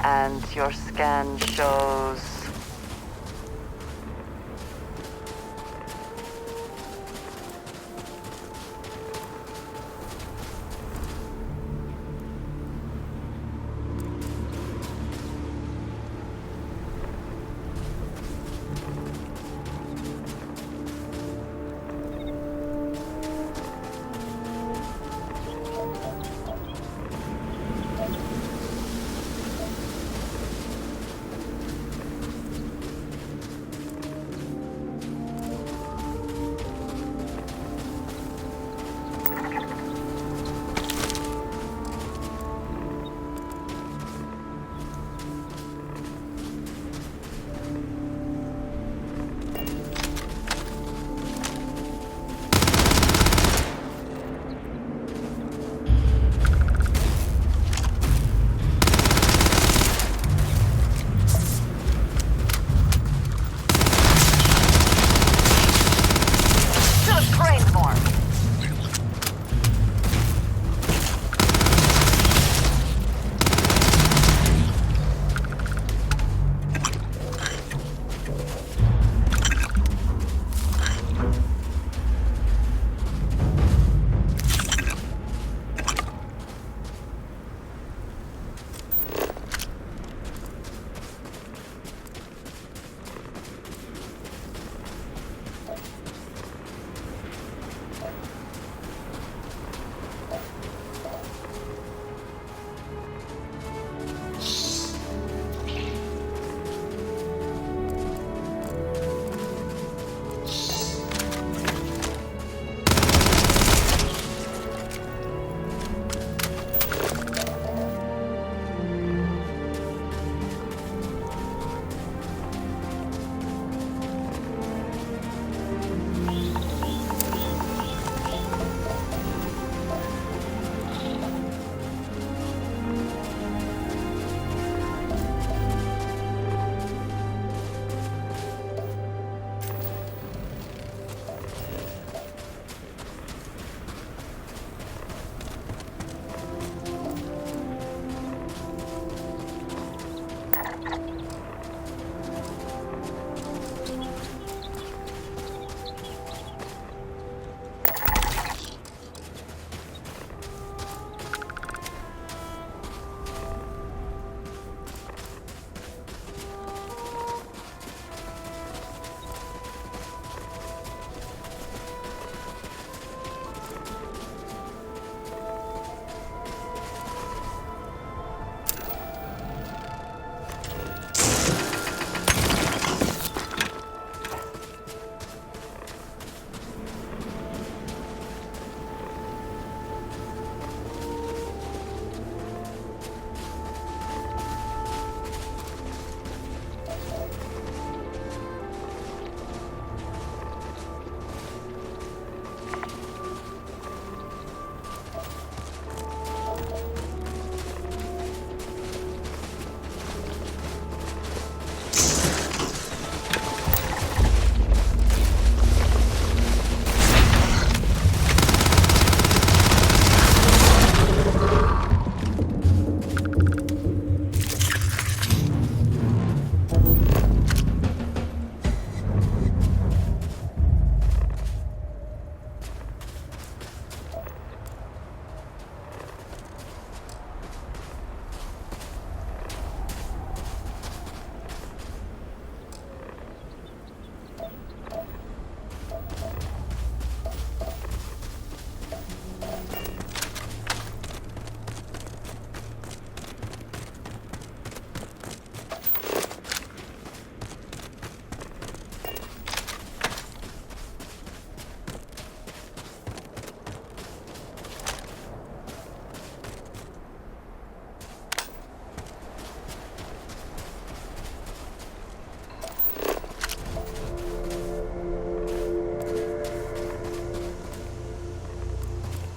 And your scan shows...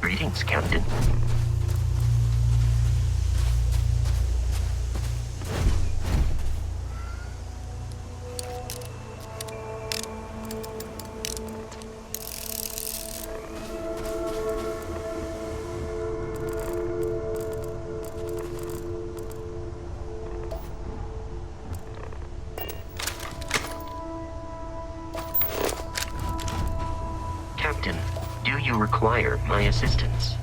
Greetings, Captain. Captain. Do you require my assistance?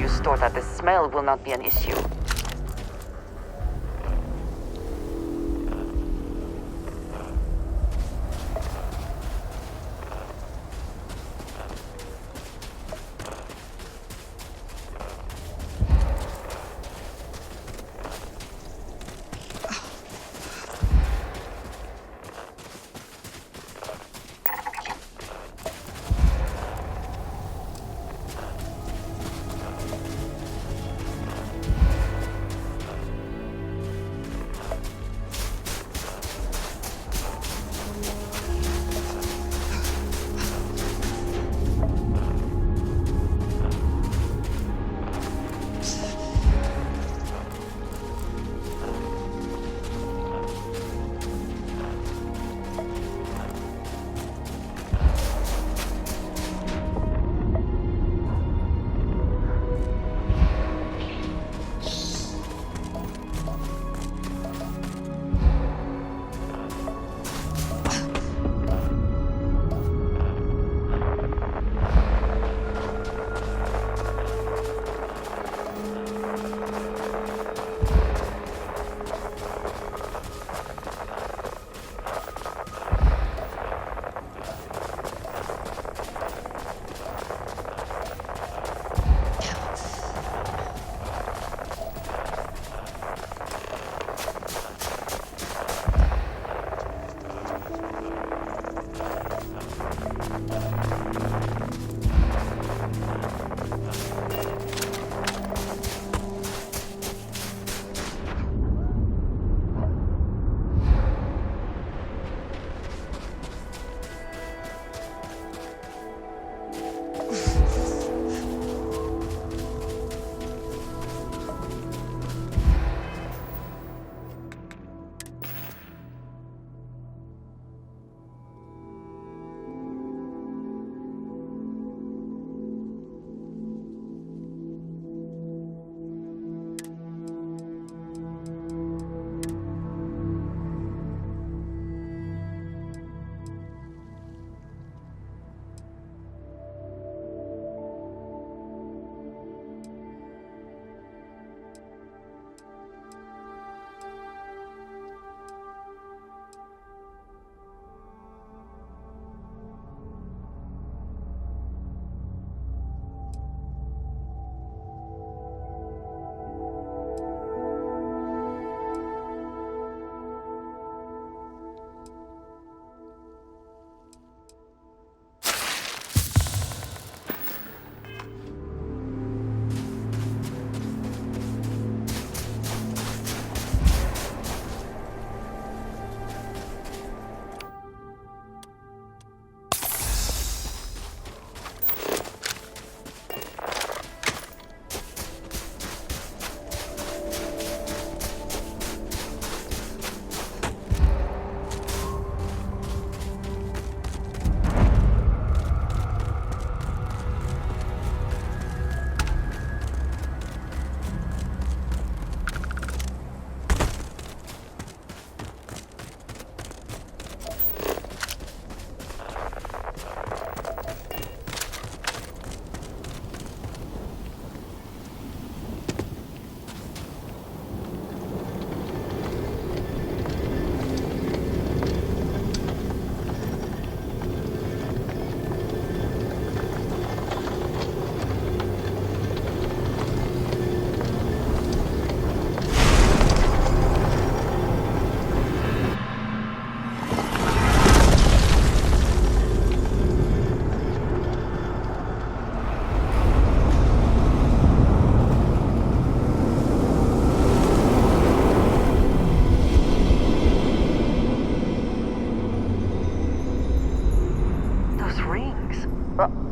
Store that the smell will not be an issue.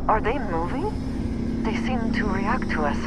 Are they moving? They seem to react to us.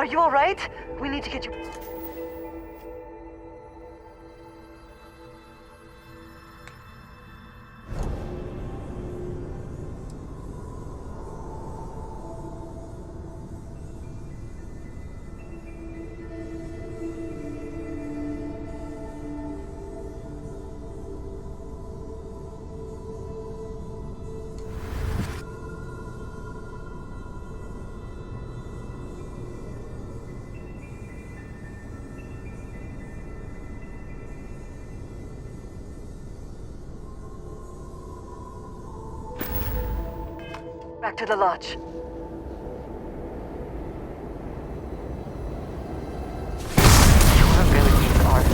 Are you alright? We need to get you... Back to the lodge. You're really weak, Art.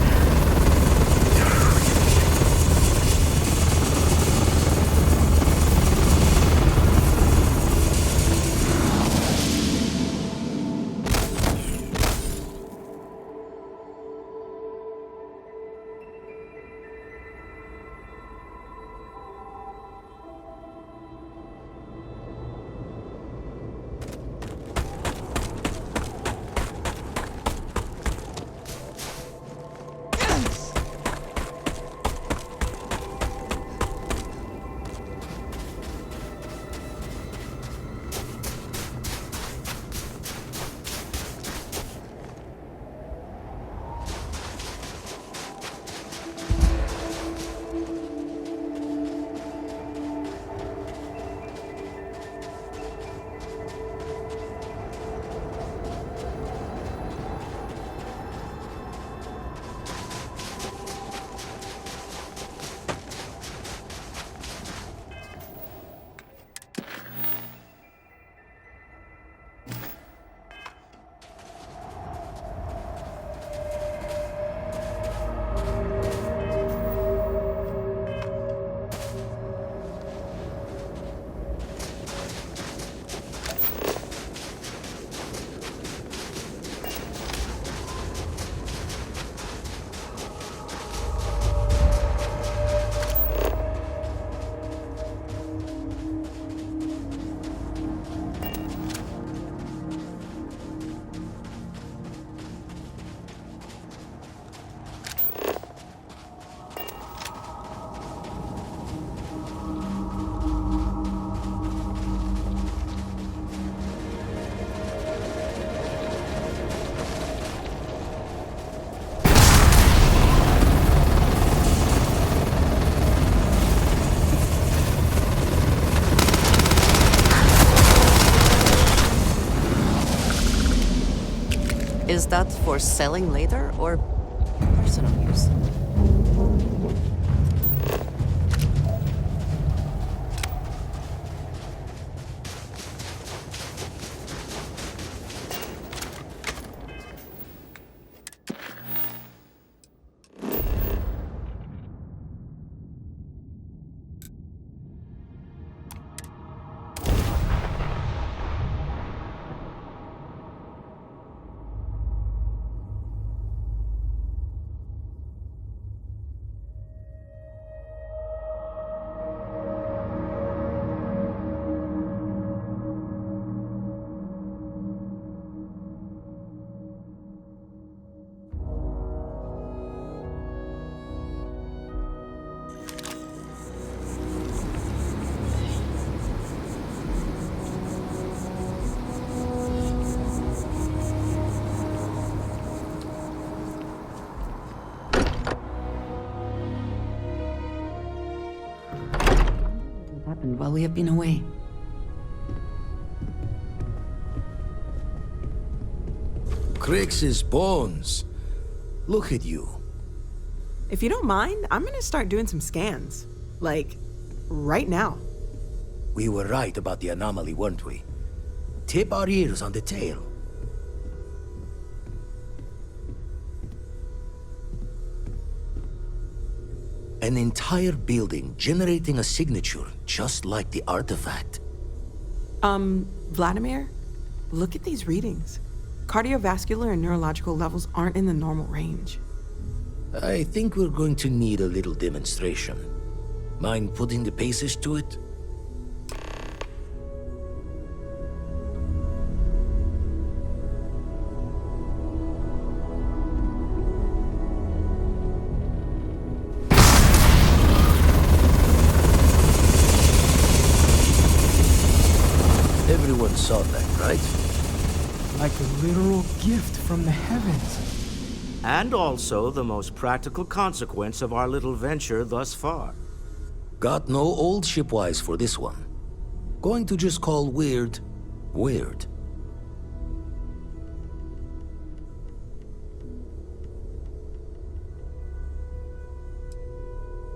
Is that for selling later or personal use? While we have been away. Crix's bones. Look at you. If you don't mind, I'm gonna start doing some scans. Like, right now. We were right about the anomaly, weren't we? Tip our ears on the tail. An entire building generating a signature just like the artifact. Vladimir, look at these readings. Cardiovascular and neurological levels aren't in the normal range. I think we're going to need a little demonstration. Mind putting the paces to it? Everyone saw that, right? Like a literal gift from the heavens. And also the most practical consequence of our little venture thus far. Got no old shipwise for this one. Going to just call weird, weird.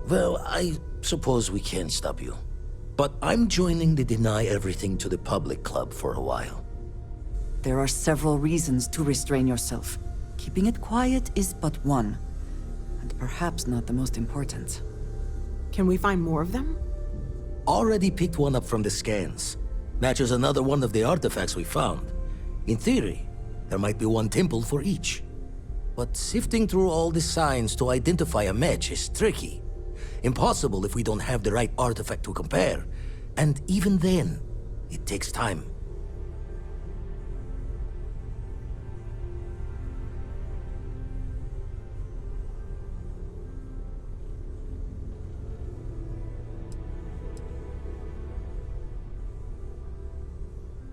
Well, I suppose we can't stop you. But I'm joining the Deny Everything to the Public Club for a while. There are several reasons to restrain yourself. Keeping it quiet is but one, and perhaps not the most important. Can we find more of them? Already picked one up from the scans. Matches another one of the artifacts we found. In theory, there might be one temple for each. But sifting through all the signs to identify a match is tricky. Impossible if we don't have the right artifact to compare. And even then, it takes time.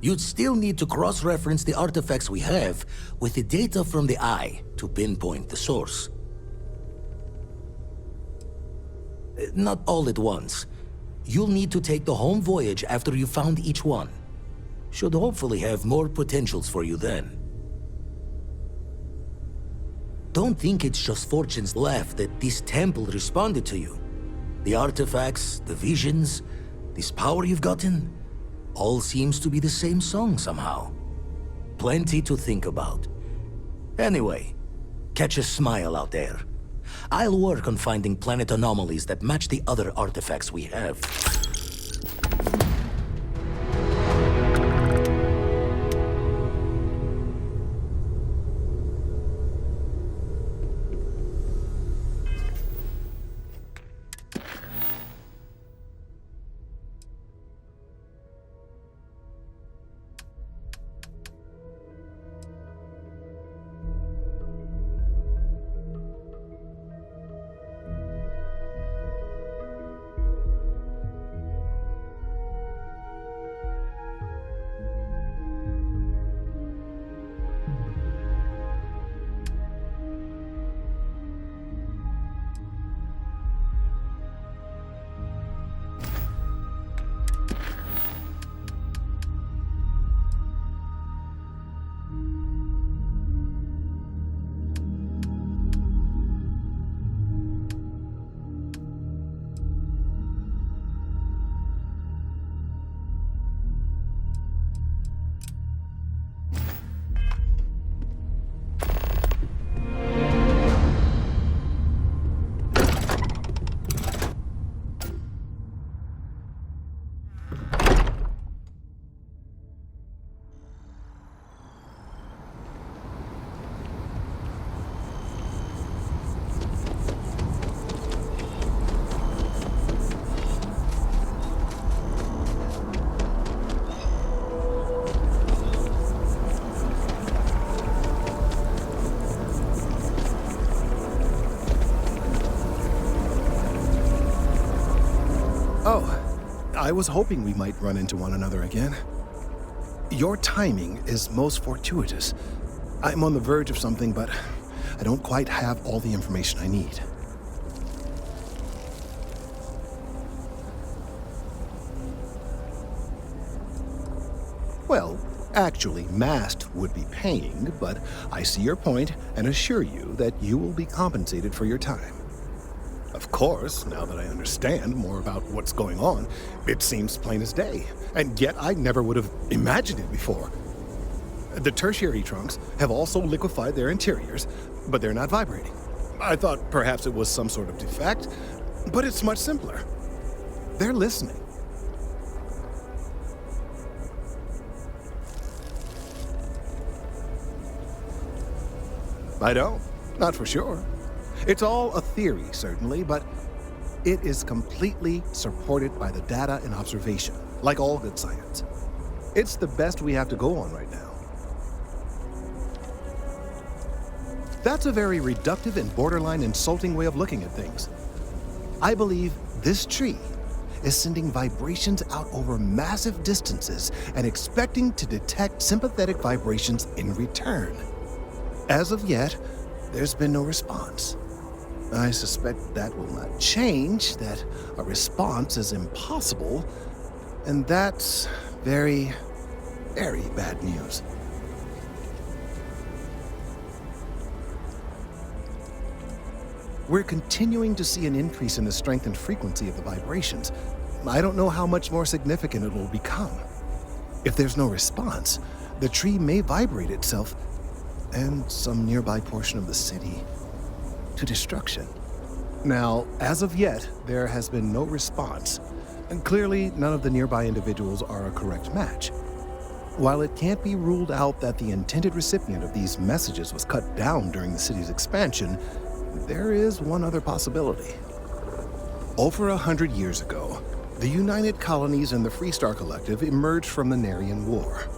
You'd still need to cross-reference the artifacts we have with the data from the Eye to pinpoint the source. Not all at once. You'll need to take the home voyage after you found each one. Should hopefully have more potentials for you then. Don't think it's just Fortune's laugh that this temple responded to you. The artifacts, the visions, this power you've gotten, all seems to be the same song somehow. Plenty to think about. Anyway, catch a smile out there. I'll work on finding planet anomalies that match the other artifacts we have. I was hoping we might run into one another again. Your timing is most fortuitous. I'm on the verge of something, but I don't quite have all the information I need. Well, actually, Mast would be paying, but I see your point and assure you that you will be compensated for your time. Of course, now that I understand more about what's going on, it seems plain as day, and yet I never would have imagined it before. The tertiary trunks have also liquefied their interiors, but they're not vibrating. I thought perhaps it was some sort of defect, but it's much simpler. They're listening. I don't, not for sure. It's all a theory, certainly, but it is completely supported by the data and observation, like all good science. It's the best we have to go on right now. That's a very reductive and borderline insulting way of looking at things. I believe this tree is sending vibrations out over massive distances and expecting to detect sympathetic vibrations in return. As of yet, there's been no response. I suspect that will not change, that a response is impossible, and that's very, very bad news. We're continuing to see an increase in the strength and frequency of the vibrations. I don't know how much more significant it will become. If there's no response, the tree may vibrate itself and some nearby portion of the city to destruction. Now, as of yet, there has been no response, and clearly none of the nearby individuals are a correct match. While it can't be ruled out that the intended recipient of these messages was cut down during the city's expansion, there is one other possibility. Over 100 years ago, the United Colonies and the Freestar Collective emerged from the Narian War.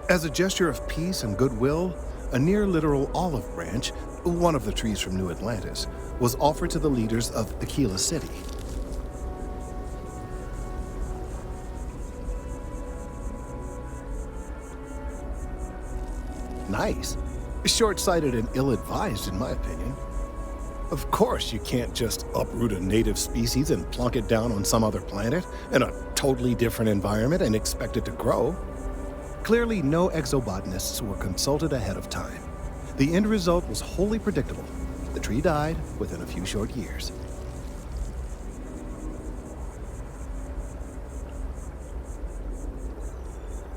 As a gesture of peace and goodwill, a near-literal olive branch, one of the trees from New Atlantis, was offered to the leaders of Aquila City. Nice. Short-sighted and ill-advised, in my opinion. Of course, you can't just uproot a native species and plunk it down on some other planet in a totally different environment and expect it to grow. Clearly, no exobotanists were consulted ahead of time. The end result was wholly predictable. The tree died within a few short years.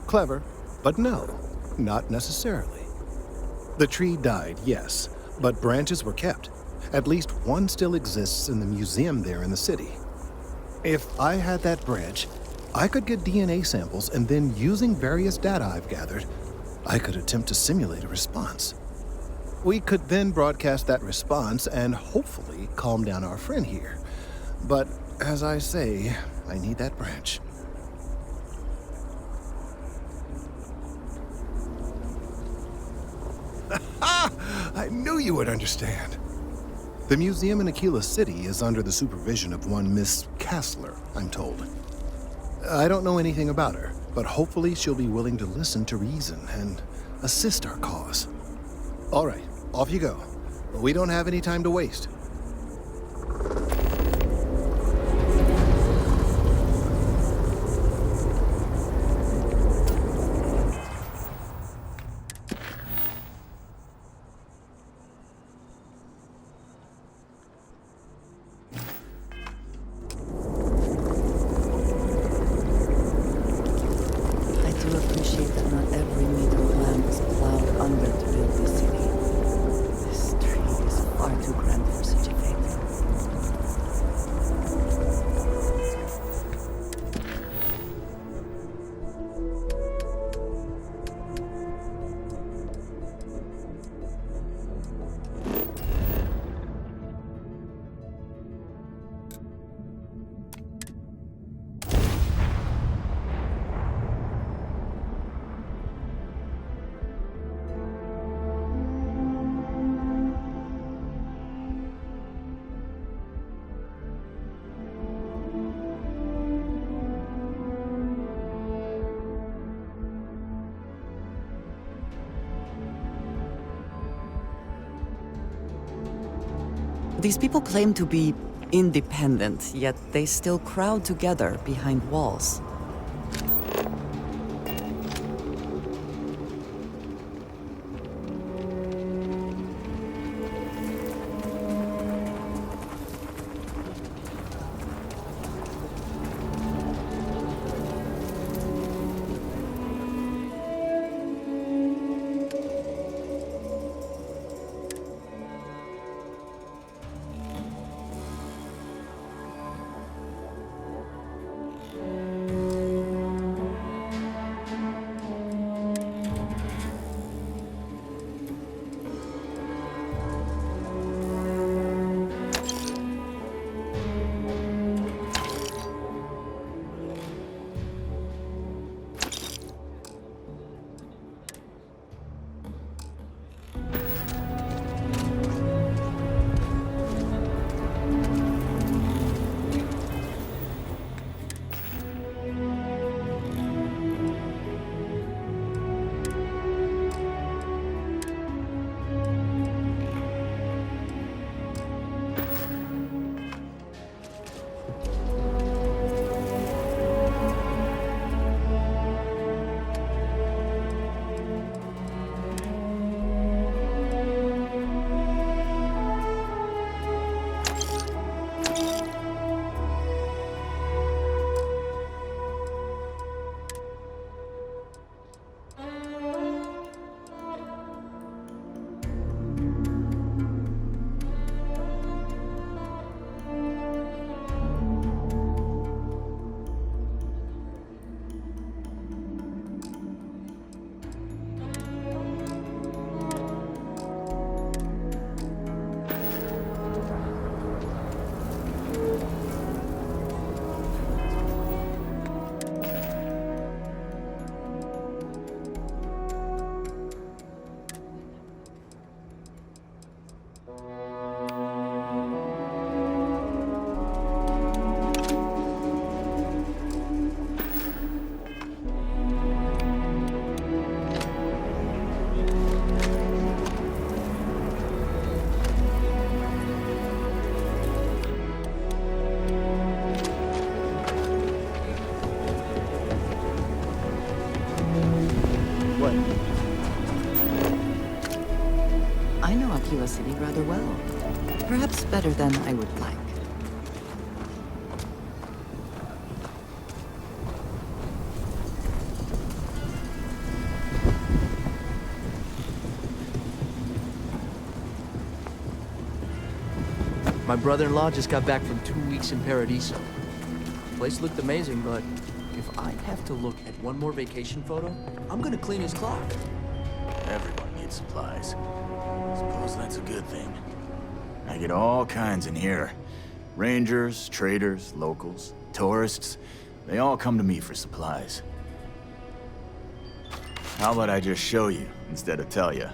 Clever, but no, not necessarily. The tree died, yes, but branches were kept. At least one still exists in the museum there in the city. If I had that branch, I could get DNA samples, and then using various data I've gathered, I could attempt to simulate a response. We could then broadcast that response and hopefully calm down our friend here. But as I say, I need that branch. I knew you would understand. The museum in Aquila City is under the supervision of one Miss Kassler, I'm told. I don't know anything about her, but hopefully she'll be willing to listen to reason and assist our cause. All right, off you go. We don't have any time to waste. These people claim to be independent, yet they still crowd together behind walls. but I know Aquila City rather well. Perhaps better than I would like. My brother-in-law just got back from 2 weeks in Paradiso. Place looked amazing, but if I have to look at one more vacation photo, I'm gonna clean his clock. Everyone needs supplies. Suppose that's a good thing. I get all kinds in here. Rangers, traders, locals, tourists. They all come to me for supplies. How about I just show you instead of tell you?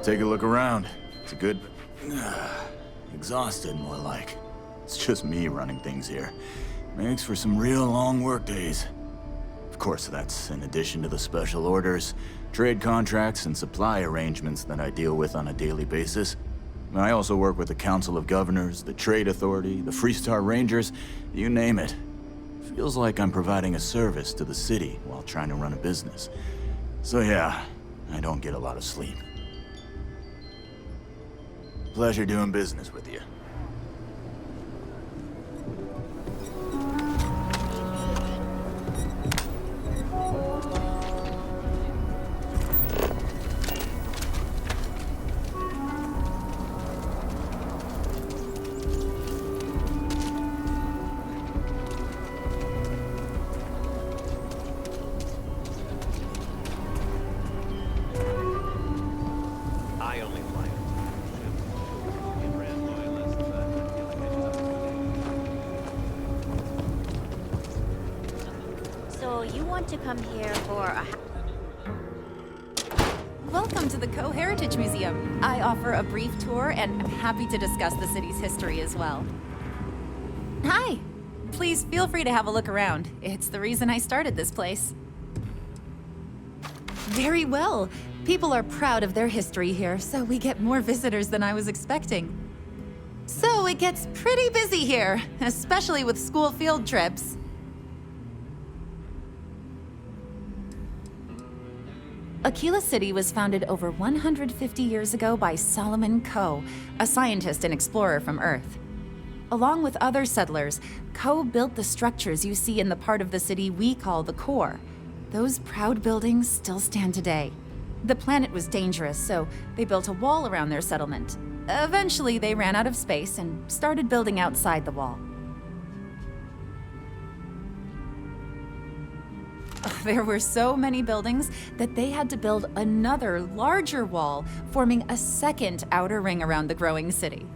Take a look around. It's a good... exhausted, more like. It's just me running things here. Makes for some real long work days. Of course, that's in addition to the special orders, trade contracts, and supply arrangements that I deal with on a daily basis. I also work with the Council of Governors, the Trade Authority, the Freestar Rangers, you name it. Feels like I'm providing a service to the city while trying to run a business. So yeah, I don't get a lot of sleep. Pleasure doing business with you. To come here for a... Welcome to the Co-Heritage Museum. I offer a brief tour and am happy to discuss the city's history as well. Hi! Please feel free to have a look around. It's the reason I started this place. Very well. People are proud of their history here, so we get more visitors than I was expecting. So it gets pretty busy here, especially with school field trips. Aquila City was founded over 150 years ago by Solomon Coe, a scientist and explorer from Earth. along with other settlers, co-built the structures you see in the part of the city we call the core. Those proud buildings still stand today. The planet was dangerous, so they built a wall around their settlement. Eventually, they ran out of space and started building outside the wall. There were so many buildings that they had to build another, larger wall, forming a second outer ring around the growing city.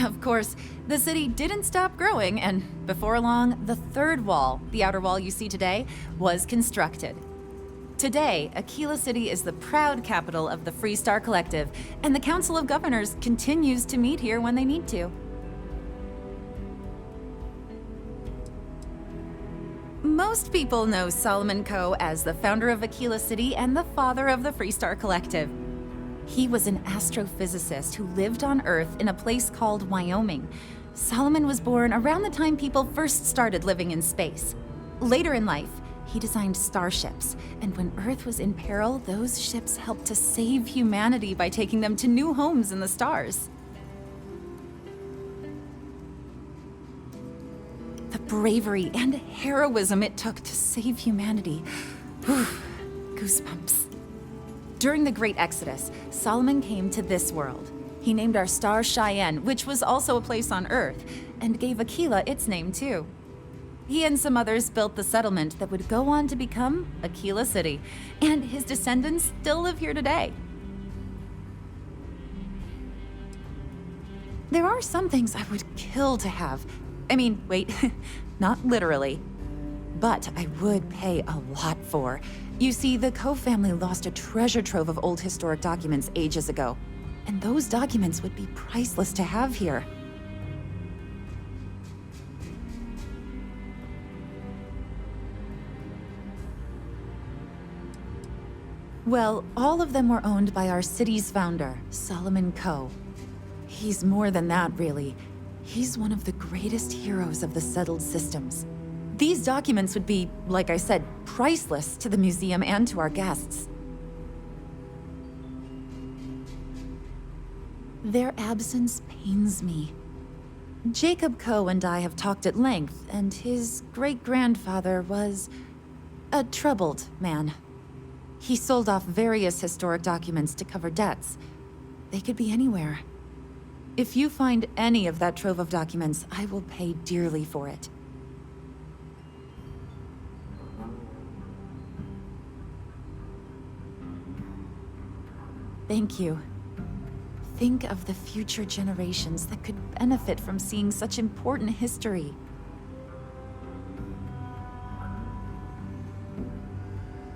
Of course, the city didn't stop growing, and before long, the third wall, the outer wall you see today, was constructed. Today, Aquila City is the proud capital of the Freestar Collective, and the Council of Governors continues to meet here when they need to. Most people know Solomon Coe as the founder of Aquila City and the father of the Freestar Collective. He was an astrophysicist who lived on Earth in a place called Wyoming. Solomon was born around the time people first started living in space. Later in life, he designed starships, and when Earth was in peril, those ships helped to save humanity by taking them to new homes in the stars. The bravery and heroism it took to save humanity. Whew, goosebumps. During the Great Exodus, Solomon came to this world. He named our star Cheyenne, which was also a place on Earth, and gave Aquila its name too. He and some others built the settlement that would go on to become Aquila City, and his descendants still live here today. There are some things I would kill to have. I mean, wait, not literally. But I would pay a lot for. You see, the Coe family lost a treasure trove of old historic documents ages ago, and those documents would be priceless to have here. Well, all of them were owned by our city's founder, Solomon Coe. He's more than that, really. He's one of the greatest heroes of the settled systems. These documents would be, like I said, priceless to the museum and to our guests. Their absence pains me. Jacob Coe and I have talked at length, and his great-grandfather was a troubled man. He sold off various historic documents to cover debts. They could be anywhere. If you find any of that trove of documents, I will pay dearly for it. Thank you. Think of the future generations that could benefit from seeing such important history.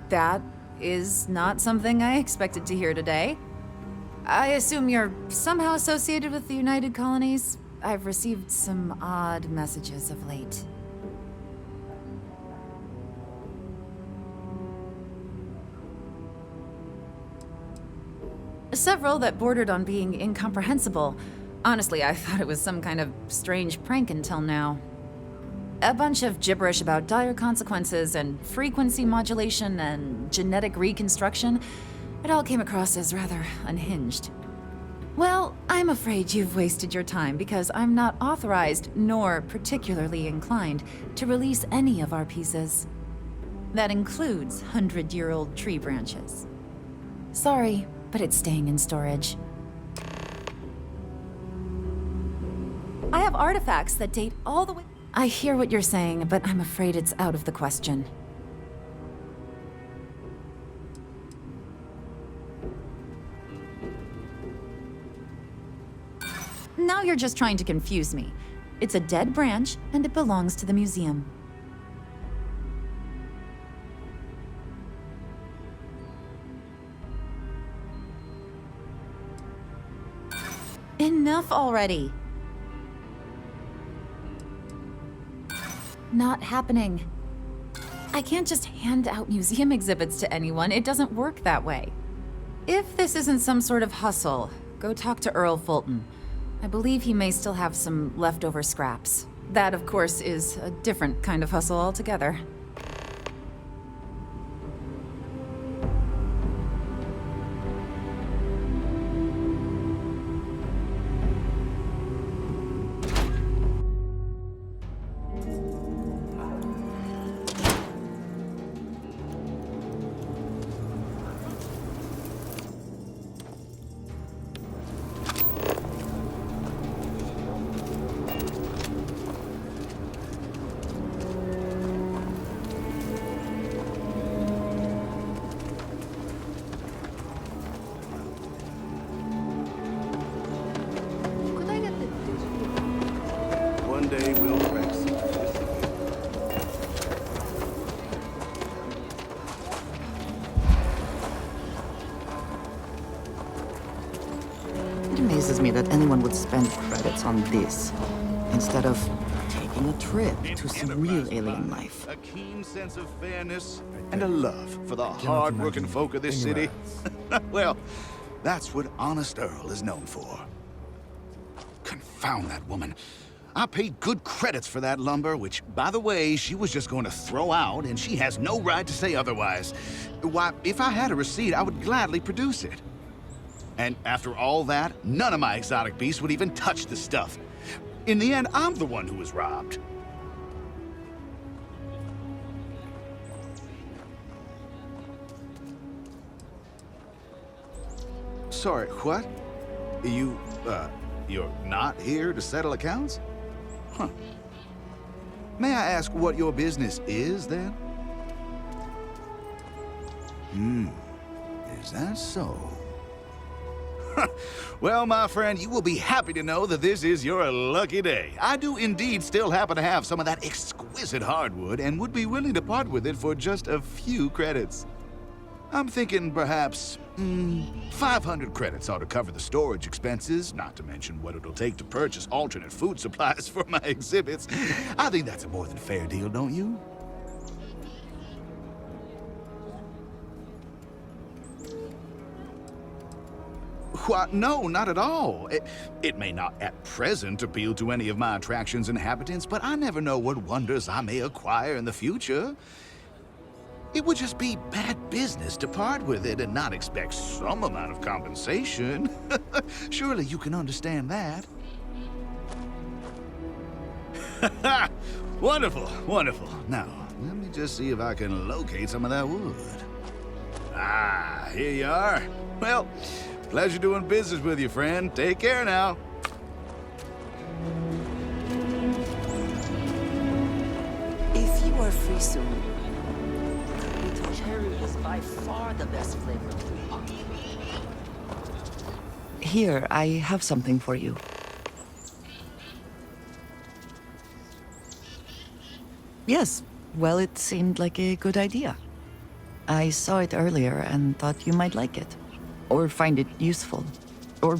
That is not something I expected to hear today. I assume you're somehow associated with the United Colonies? I've received some odd messages of late. Several that bordered on being incomprehensible. Honestly, I thought it was some kind of strange prank until now. A bunch of gibberish about dire consequences and frequency modulation and genetic reconstruction. It all came across as rather unhinged. Well, I'm afraid you've wasted your time because I'm not authorized nor particularly inclined to release any of our pieces. That includes 100-year-old tree branches. Sorry, but it's staying in storage. I have artifacts that date all the way... I hear what you're saying, but I'm afraid it's out of the question. Now you're just trying to confuse me. It's a dead branch, and it belongs to the museum. Enough already! Not happening. I can't just hand out museum exhibits to anyone. It doesn't work that way. If this isn't some sort of hustle, go talk to Earl Fulton. I believe he may still have some leftover scraps. That, of course, is a different kind of hustle altogether. surprise me that anyone would spend credits on this instead of taking a trip to some real alien life. A keen sense of fairness and a love for the hard-working folk of this city. Well, that's what Honest Earl is known for. Confound that woman. I paid good credits for that lumber, which, by the way, she was just going to throw out, and she has no right to say otherwise. Why, if I had a receipt, I would gladly produce it. And after all that, none of my exotic beasts would even touch the stuff. In the end, I'm the one who was robbed. Sorry, what? You're not here to settle accounts? Huh. May I ask what your business is, then? Is that so? Well, my friend, you will be happy to know that this is your lucky day. I do indeed still happen to have some of that exquisite hardwood and would be willing to part with it for just a few credits. I'm thinking perhaps 500 credits ought to cover the storage expenses, not to mention what it'll take to purchase alternate food supplies for my exhibits. I think that's a more than fair deal, don't you? What? No, not at all. It may not at present appeal to any of my attraction's inhabitants, but I never know what wonders I may acquire in the future. It would just be bad business to part with it and not expect some amount of compensation. Surely you can understand that. Wonderful, wonderful. Now, let me just see if I can locate some of that wood. Ah, here you are. Well, pleasure doing business with you, friend. Take care now. If you are free soon, cherry is by far the best flavor of the pot. Here, I have something for you. Yes, well, it seemed like a good idea. I saw it earlier and thought you might like it. Or find it useful. Or,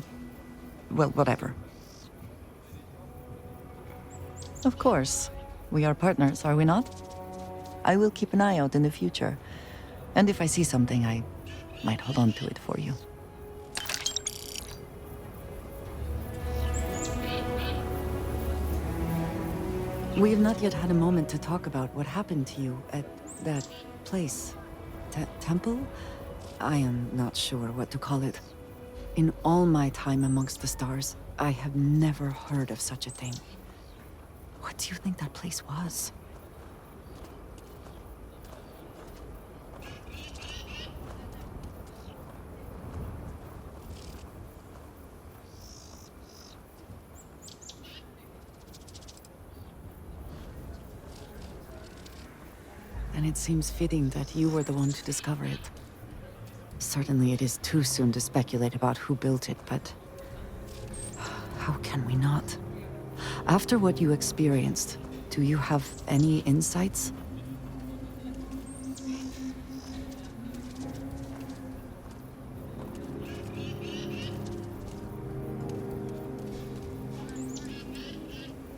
well, whatever. Of course. We are partners, are we not? I will keep an eye out in the future. And if I see something, I might hold on to it for you. We have not yet had a moment to talk about what happened to you at that place. Temple? I am not sure what to call it. In all my time amongst the stars, I have never heard of such a thing. What do you think that place was? And it seems fitting that you were the one to discover it. Certainly it is too soon to speculate about who built it, but how can we not? After what you experienced, do you have any insights?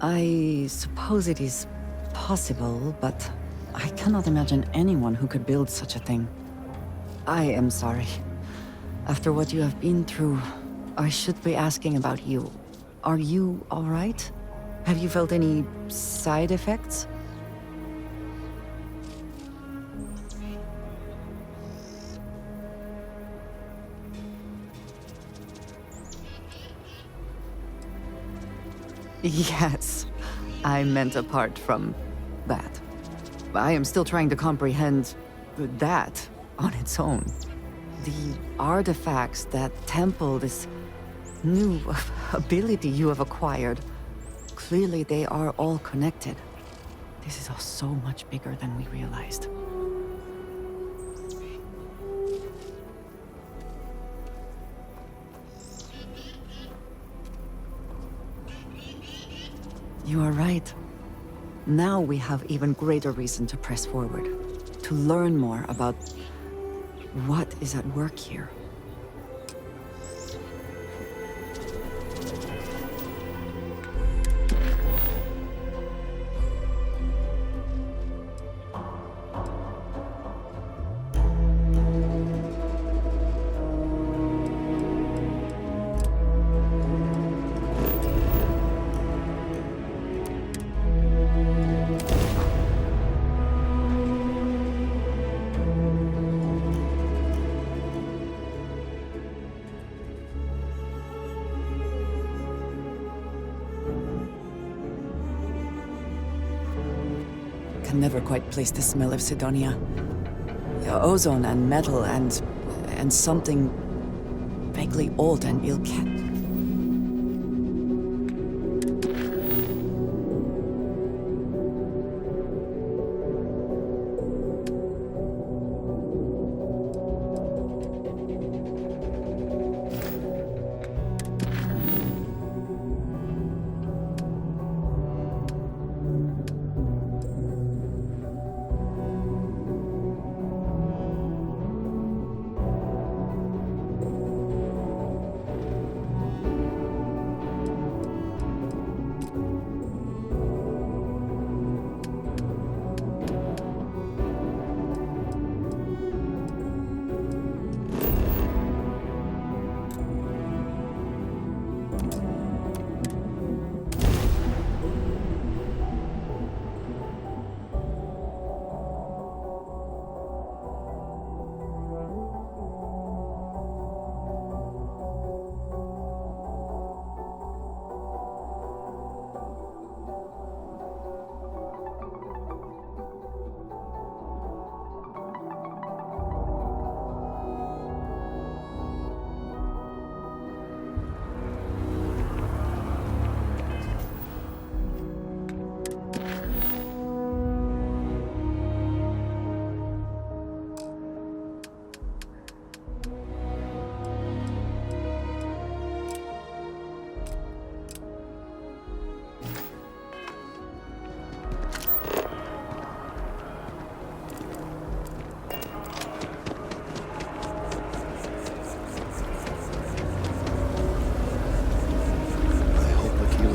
I suppose it is possible, but I cannot imagine anyone who could build such a thing. I am sorry. After what you have been through, I should be asking about you. Are you all right? Have you felt any side effects? Yes, I meant apart from that. I am still trying to comprehend that on its own. The artifacts, that temple, this new ability you have acquired, clearly they are all connected. This is all so much bigger than we realized. You are right. Now we have even greater reason to press forward, to learn more about what is at work here. can never quite place the smell of Sidonia. Ozone and metal and something vaguely old and ill-kept.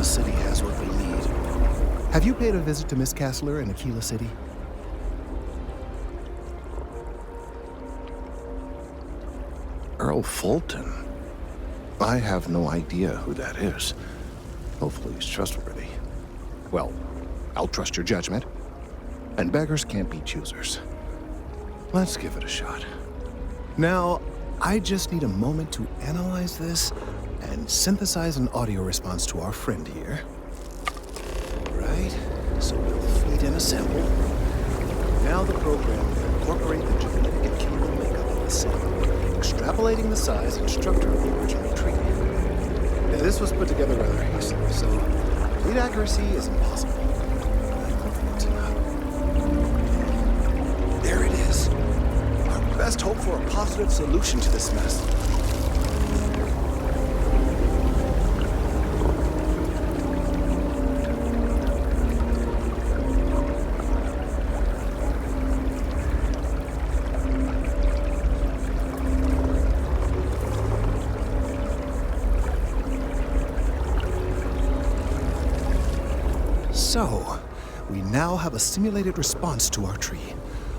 City has what we need. Have you paid a visit to Miss Castler in Aquila City? Earl Fulton? I have no idea who that is. Hopefully he's trustworthy. Well, I'll trust your judgment. And beggars can't be choosers. Let's give it a shot. Now, I just need a moment to analyze this and synthesize an audio response to our friend here. Right, so we'll feed and assemble. Now the program will incorporate the genetic and chemical makeup of the cell, extrapolating the size and structure of the original tree. Now, this was put together rather hastily, so complete accuracy is impossible. I'm hoping to not. There it is. Our best hope for a positive solution to this mess. So, we now have a simulated response to our tree.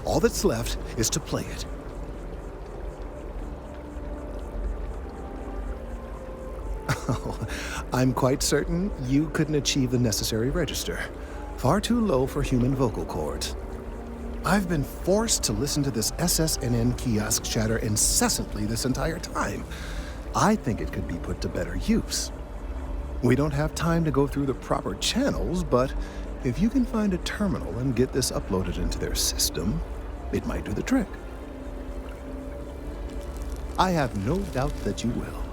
All that's left is to play it. Oh, I'm quite certain you couldn't achieve the necessary register. Far too low for human vocal cords. I've been forced to listen to this SSNN kiosk chatter incessantly this entire time. I think it could be put to better use. We don't have time to go through the proper channels, but if you can find a terminal and get this uploaded into their system, it might do the trick. I have no doubt that you will.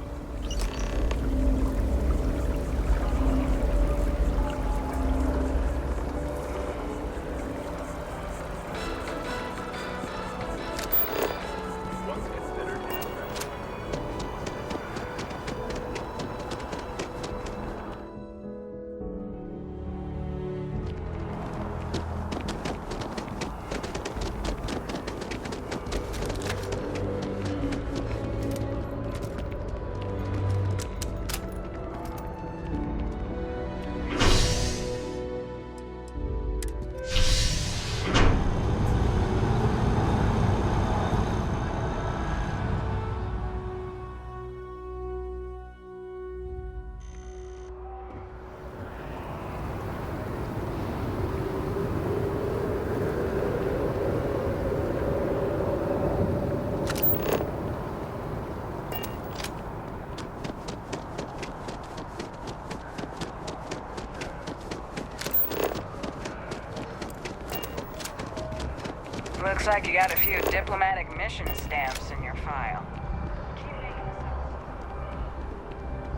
Looks like you got a few diplomatic mission stamps in your file.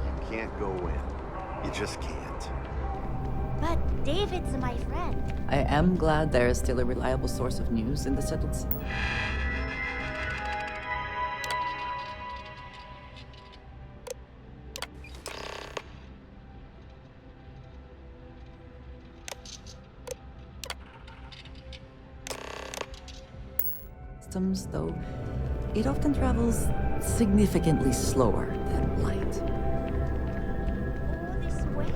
You can't go in. You just can't. But David's my friend. I am glad there is still a reliable source of news in the settled city. Systems, though, it often travels significantly slower than light. Oh, this way.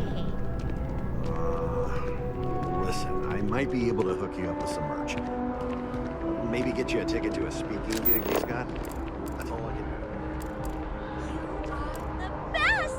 Listen, I might be able to hook you up with some merch. Maybe get you a ticket to a speaking gig he's got. That's all I can do. The best!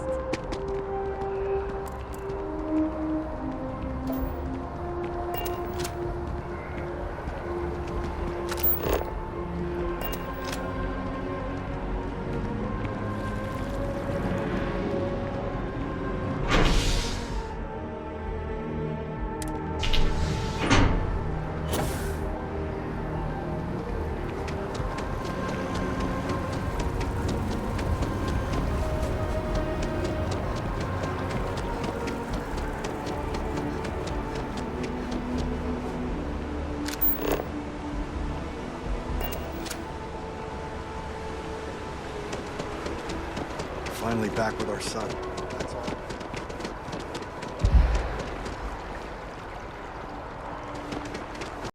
Finally back with our son.